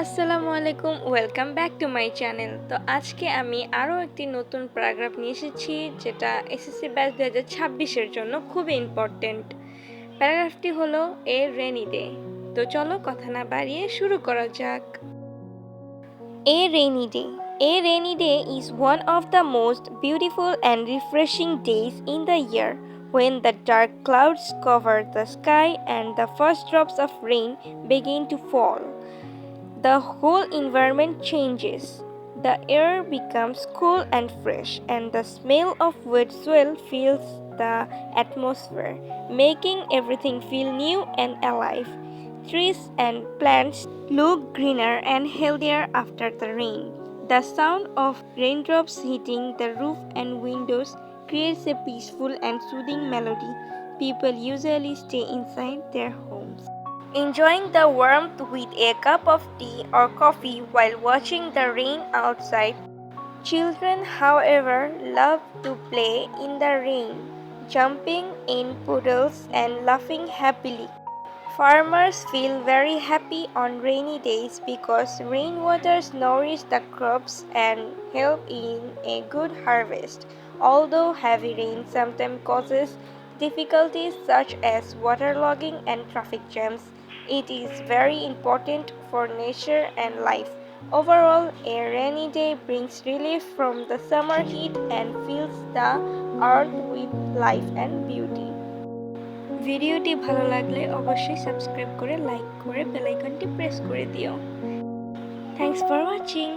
আসসালামু আলাইকুম, welcome back to my channel. তো আজকে আমি আরও একটি নতুন প্যারাগ্রাফ নিয়ে এসেছি, যেটা এসএসসি ব্যাচ 2026-এর জন্য খুবই ইম্পর্টেন্ট। প্যারাগ্রাফটি হলো এ রেনি ডে। তো চলো কথা না বাড়িয়ে শুরু করা যাক। A rainy day. A rainy day is one of the most beautiful and refreshing days in the year, when the dark clouds cover the sky and the first drops of rain begin to fall. The whole environment changes. The air becomes cool and fresh, and the smell of wet soil fills the atmosphere, making everything feel new and alive. Trees and plants look greener and healthier after the rain. The sound of raindrops hitting the roof and windows creates a peaceful and soothing melody. People usually stay inside their homes, enjoying the warmth with a cup of tea or coffee while watching the rain outside. Children, however, love to play in the rain, jumping in puddles and laughing happily. Farmers feel very happy on rainy days because rainwater nourishes the crops and help in a good harvest. Although heavy rain sometimes causes difficulties such as waterlogging and traffic jams, it is very important for nature and life. Overall, a rainy day brings relief from the summer heat and fills the earth with life and beauty. ভিডিওটি ভালো লাগলে অবশ্যই subscribe করে like করে bell আইকনটি press করে দিও। Thanks for watching.